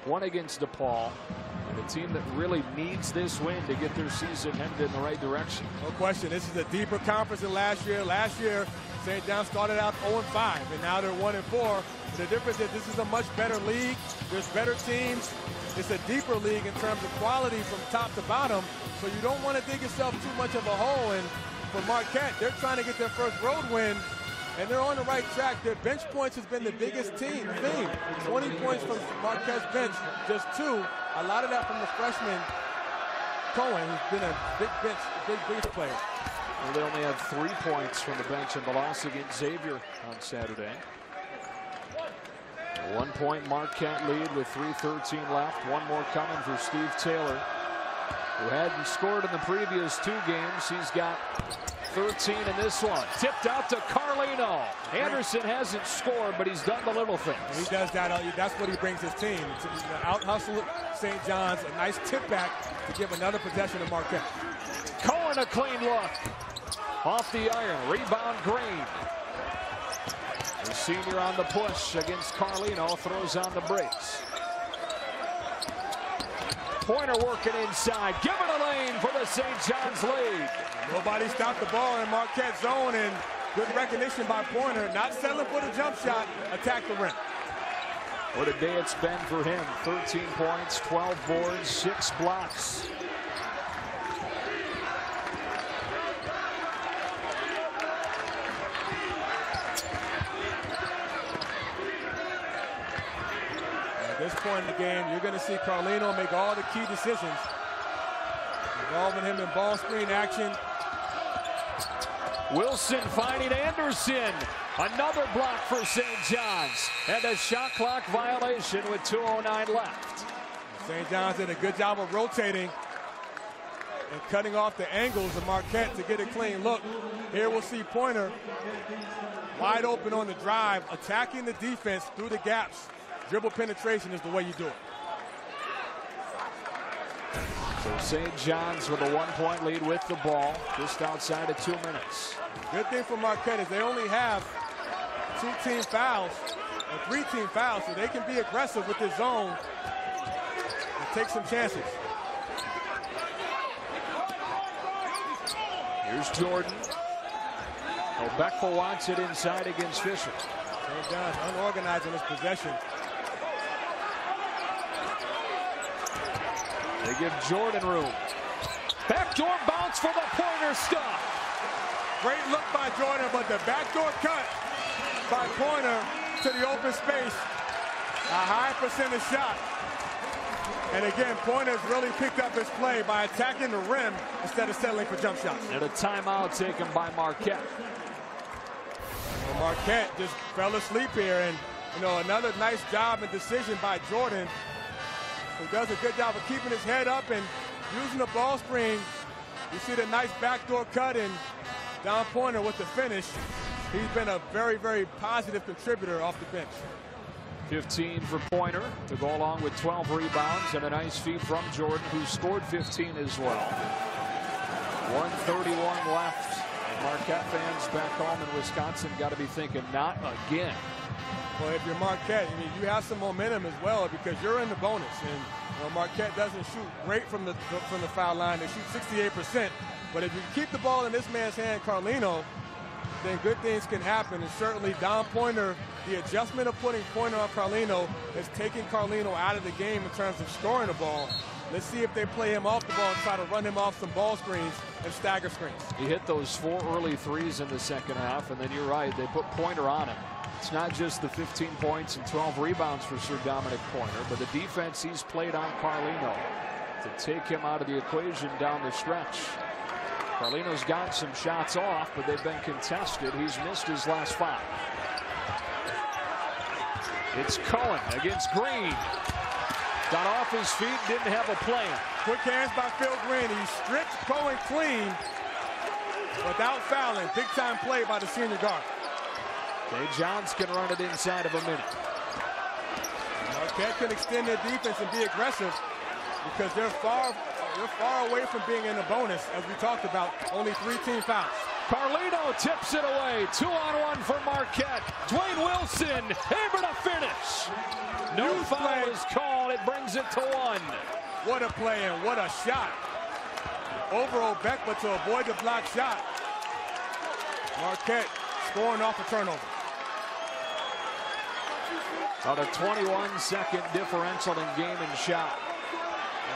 one against DePaul. And a team that really needs this win to get their season headed in the right direction. No question. This is a deeper conference than last year. Last year, St. John started out 0-5, and now they're 1-4. The difference is this is a much better league. There's better teams. It's a deeper league in terms of quality from top to bottom, so you don't want to dig yourself too much of a hole. And for Marquette, they're trying to get their first road win, and they're on the right track. Their bench points has been the biggest theme. 20 points from Marquette's bench, just 2. A lot of that from the freshman Cohen, who's been a big bench player. Well, they only have 3 points from the bench in the loss against Xavier on Saturday. A 1-point Marquette lead with 3:13 left. One more coming for Steve Taylor, who hadn't scored in the previous 2 games. He's got 13 in this one. Tipped out to Carlino. Anderson hasn't scored, but he's done the little things. He does that. That's what he brings his team. To out-hustle St. John's. A nice tip back to give another possession to Marquette. Cohen, a clean look. Off the iron. Rebound, Green. The senior on the push against Carlino. Throws on the brakes. Pointer working inside. Give it a lane for the St. John's lead. Nobody stopped the ball in Marquette zone, and good recognition by Pointer. Not settling for the jump shot. Attack the rim. What a day it's been for him. 13 points, 12 boards, 6 blocks. At this point in the game, you're going to see Carlino make all the key decisions, involving him in ball screen action. Wilson finding Anderson. Another block for St. John's. And a shot clock violation with 2:09 left. St. John's did a good job of rotating and cutting off the angles of Marquette to get a clean look. Here we'll see Pointer wide open on the drive, attacking the defense through the gaps. Dribble penetration is the way you do it. So St. John's with a 1-point lead with the ball, just outside of 2 minutes. Good thing for Marquette is they only have 2 team fouls, or 3 team fouls, so they can be aggressive with this zone and take some chances. Here's Jordan. Beckful wants it inside against Fisher. St. John's unorganized in this possession. They give Jordan room. Backdoor bounce for the pointer stop. Great look by Jordan, but the backdoor cut by Pointer to the open space. A high percentage shot. And again, Pointer's really picked up his play by attacking the rim instead of settling for jump shots. And a timeout taken by Marquette. Well, Marquette just fell asleep here, and another nice job and decision by Jordan, who does a good job of keeping his head up and using the ball screen. You see the nice backdoor cut, and Don Pointer with the finish. He's been a very, very positive contributor off the bench. 15 for Pointer to go along with 12 rebounds and a nice feed from Jordan, who scored 15 as well. 1:31 left. Marquette fans back home in Wisconsin got to be thinking, not again. Well, if you're Marquette, you have some momentum as well because you're in the bonus. And Marquette doesn't shoot great from the foul line. They shoot 68%. But if you keep the ball in this man's hand, Carlino, then good things can happen. And certainly Don Pointer, the adjustment of putting Pointer on Carlino is taking Carlino out of the game in terms of scoring the ball. Let's see if they play him off the ball and try to run him off some ball screens and stagger screens. He hit those 4 early threes in the second half, and then you're right, they put Pointer on him. It's not just the 15 points and 12 rebounds for Sir Dominic Pointer, but the defense he's played on Carlino to take him out of the equation down the stretch. Carlino's gotten some shots off, but they've been contested. He's missed his last 5. It's Cohen against Green. Got off his feet, didn't have a plan. Quick hands by Phil Green. He stripped Cohen clean without fouling. Big time play by the senior guard. St. John's can run it inside of a minute. Marquette can extend their defense and be aggressive because they're far away from being in the bonus, as we talked about. Only 3 team fouls. Carlino tips it away. 2-on-1 for Marquette. Dwayne Wilson able to finish. No foul is called. It brings it to 1. What a play and what a shot. Over Obekba to avoid the block shot. Marquette scoring off a turnover. On a 21-second differential in game and shot.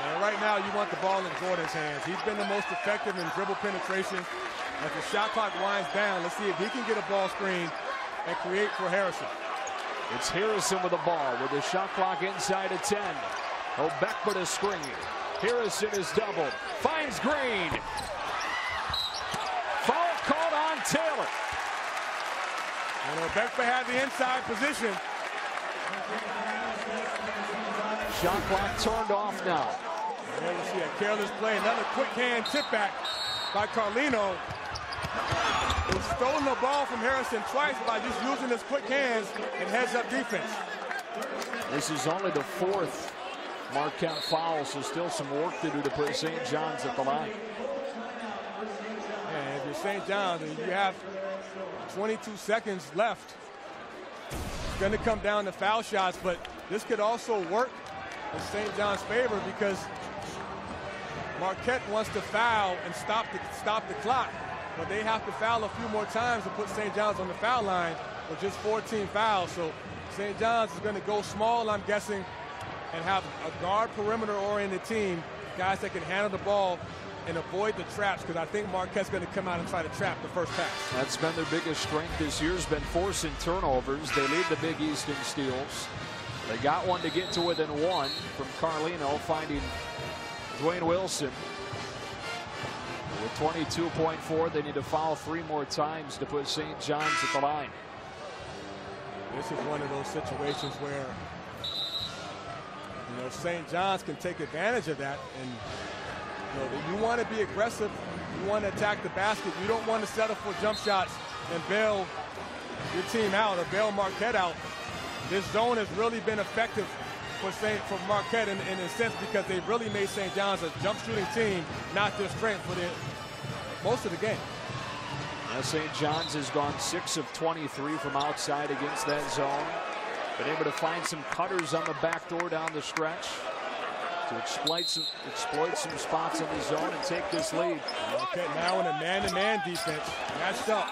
And right now you want the ball in Jordan's hands. He's been the most effective in dribble penetration. As the shot clock winds down, let's see if he can get a ball screen and create for Harrison. It's Harrison with the ball with the shot clock inside of 10. Obekba to screen. Harrison is doubled. Finds Green. Foul called on Taylor. And Obekba had the inside position. Shot clock turned off now. There we see a careless play. Another quick hand tip back by Carlino. He's stolen the ball from Harrison twice by just using his quick hands and heads-up defense. This is only the 4th Marquette foul, so still some work to do to put St. John's at the line. And if you're St. John's and you have 22 seconds left, it's going to come down to foul shots, but this could also work in St. John's favor because Marquette wants to foul and stop the clock, but they have to foul a few more times to put St. John's on the foul line with just 14 fouls. So St. John's is going to go small, I'm guessing, and have a guard perimeter-oriented team, guys that can handle the ball and avoid the traps, because I think Marquette's going to come out and try to trap the first pass. That's been their biggest strength this year, has been forcing turnovers. They lead the Big East in steals. They got one to get to within 1 from Carlino, finding Dwayne Wilson. With 22.4, they need to foul 3 more times to put St. John's at the line. This is one of those situations where St. John's can take advantage of that, and you want to be aggressive. You want to attack the basket. You don't want to settle for jump shots and bail your team out or bail Marquette out. This zone has really been effective for Marquette in a sense, because they really made St. John's a jump shooting team, not their strength for most of the game. St. John's has gone 6 of 23 from outside against that zone. Been able to find some cutters on the back door down the stretch to exploit some spots in the zone and take this lead. Okay, now in a man-to-man defense, matched up.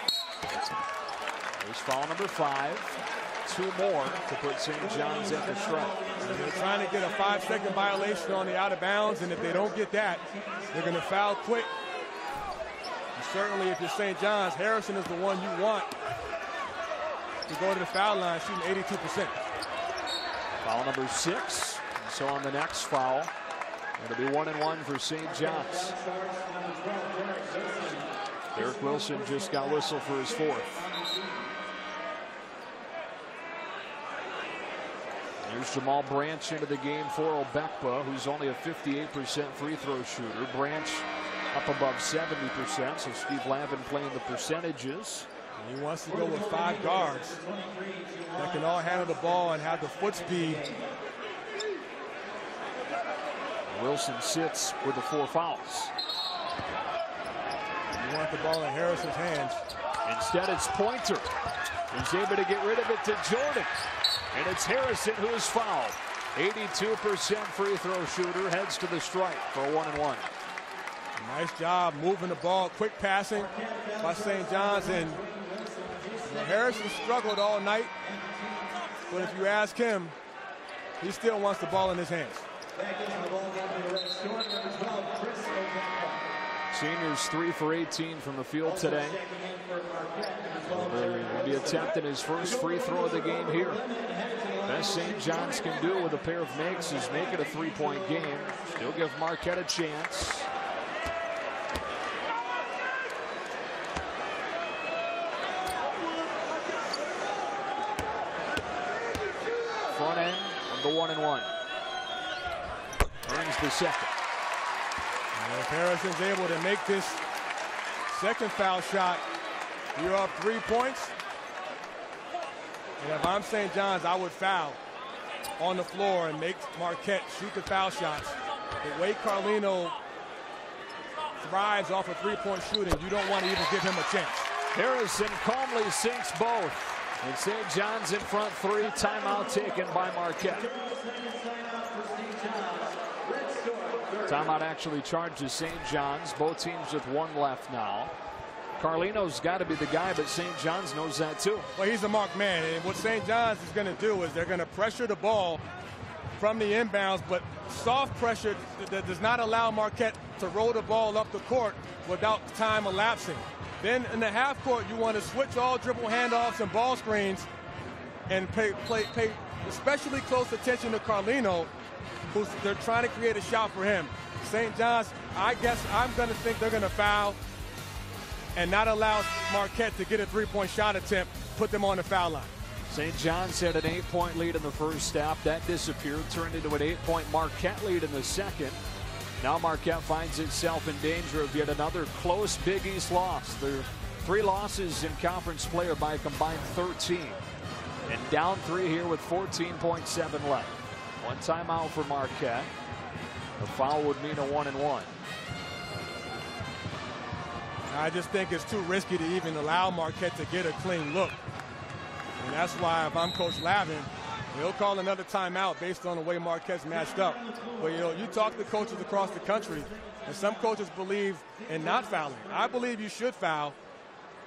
There's foul number 5. 2 more to put St. John's at the stripe. They're trying to get a 5-second violation on the out of bounds, and if they don't get that, they're going to foul quick. And certainly, if you're St. John's, Harrison is the one you want to go to the foul line, shooting 82%. Foul number 6. So on the next foul, it'll be 1-1 for St. John's. Derek Wilson just got whistled for his 4th. Here's Jamal Branch into the game for Obekpa, who's only a 58% free throw shooter. Branch up above 70%, so Steve Lavin playing the percentages. He wants to go with 5 guards that can all handle the ball and have the foot speed. Wilson sits with the 4 fouls. You want the ball in Harrison's hands. Instead, it's Pointer. He's able to get rid of it to Jordan. And it's Harrison who is fouled. 82% free throw shooter heads to the stripe for a 1-1. Nice job moving the ball, quick passing by St. John's. And Harrison struggled all night, but if you ask him, he still wants the ball in his hands. Senior's 3 for 18 from the field today. He'll be attempting his first free throw of the game here. Best St. John's can do with a pair of makes is make it a 3-point game. Still give Marquette a chance. Front end of the 1-1. Earns the second. And if Harrison's able to make this second foul shot, you're up 3 points. And if I'm St. John's, I would foul on the floor and make Marquette shoot the foul shots. The way Carlino thrives off of 3-point shooting, you don't want to even give him a chance. Harrison calmly sinks both. And St. John's in front 3. Timeout taken by Marquette. Timeout actually charged to St. John's. Both teams with 1 left now. Carlino's got to be the guy, but St. John's knows that too. Well, he's a marked man, and what St. John's is going to do is they're going to pressure the ball from the inbounds, but soft pressure that does not allow Marquette to roll the ball up the court without time elapsing. Then in the half court, you want to switch all dribble handoffs and ball screens and pay especially close attention to Carlino, who's they're trying to create a shot for him. St. John's, I guess I'm going to think they're going to foul and not allow Marquette to get a 3-point shot attempt, put them on the foul line. St. John's had an 8-point lead in the first half. That disappeared, turned into an 8-point Marquette lead in the second. Now Marquette finds itself in danger of yet another close Big East loss. Their 3 losses in conference play are by a combined 13. And down 3 here with 14.7 left. 1 timeout for Marquette. The foul would mean a 1-1. I just think it's too risky to even allow Marquette to get a clean look. And that's why if I'm Coach Lavin, he'll call another timeout based on the way Marquette's matched up. But, you know, you talk to coaches across the country, and some coaches believe in not fouling. I believe you should foul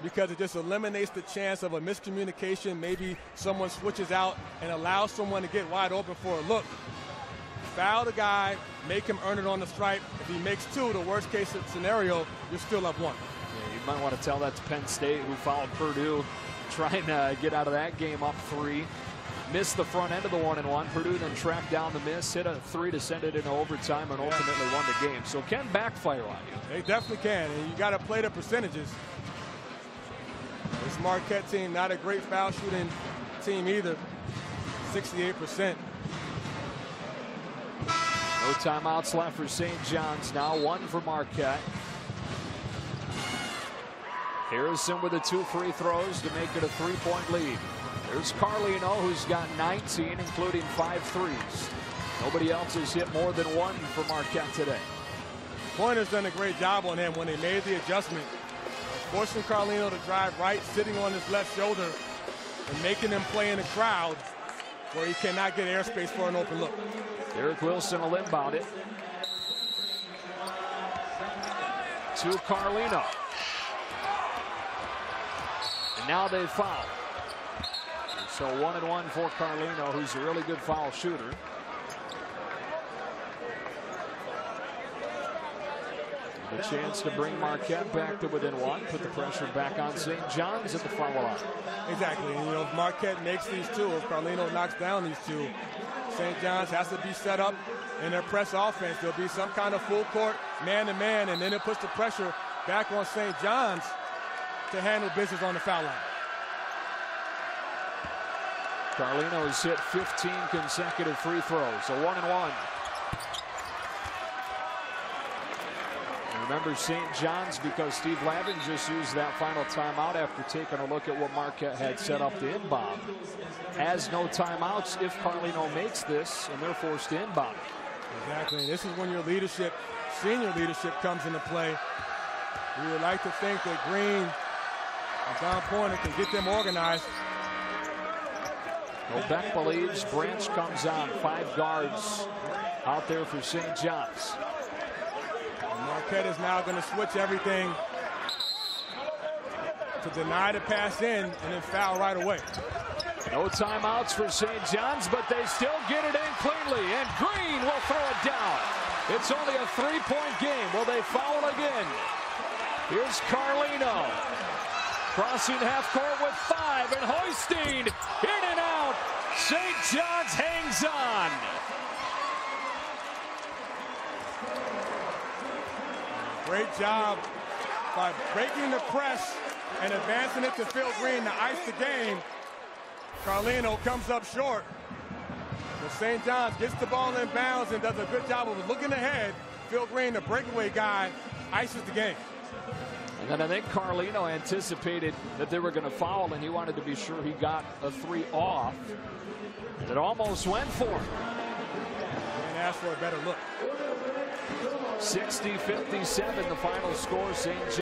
because it just eliminates the chance of a miscommunication. Maybe someone switches out and allows someone to get wide open for a look. Foul the guy, make him earn it on the stripe. If he makes 2, the worst case scenario, you're still up 1. Yeah, you might want to tell that to Penn State, who fouled Purdue, trying to get out of that game up 3. Missed the front end of the 1-1. Purdue then tracked down the miss, hit a 3 to send it into overtime, and ultimately won the game. So it can backfire on you. They definitely can, and you got to play the percentages. This Marquette team, not a great foul shooting team either. 68%. No timeouts left for St. John's now. 1 for Marquette. Harrison with the 2 free throws to make it a 3-point lead. There's Carlino, who's got 19, including 5 threes. Nobody else has hit more than one for Marquette today. Pointer's done a great job on him when they made the adjustment, forcing Carlino to drive right, sitting on his left shoulder, and making him play in the crowd where he cannot get airspace for an open look. Derek Wilson will inbound it to Carlino. And now they foul. So 1-1 for Carlino, who's a really good foul shooter. A chance to bring Marquette back to within one, put the pressure back on St. John's at the foul line. Exactly, and if Marquette makes these two, if Carlino knocks down these two, St. John's has to be set up in their press offense. There'll be some kind of full court man-to-man, and then it puts the pressure back on St. John's to handle business on the foul line. Carlino has hit 15 consecutive free throws, so 1-1. Remember St. John's, because Steve Lavin just used that final timeout after taking a look at what Marquette had set up to inbound. Has no timeouts if Carlino makes this, and they're forced to inbound. Exactly. This is when your leadership, senior leadership, comes into play. We would like to think that Green and Don Pointer can get them organized. Beck believes Branch comes on. 5 guards out there for St. John's. Marquette is now going to switch everything to deny the pass in and then foul right away. No timeouts for St. John's, but they still get it in cleanly, and Green will throw it down. It's only a 3-point game. Will they foul again? Here's Carlino crossing half court with 5, and Hoistein in and out. St. John's hangs on. Great job by breaking the press and advancing it to Phil Green to ice the game. Carlino comes up short. But St. John's gets the ball in bounds and does a good job of looking ahead. Phil Green, the breakaway guy, ices the game. And then I think Carlino anticipated that they were going to foul, and he wanted to be sure he got a 3 off. It almost went for him. And asked for a better look. 60-57, the final score. St.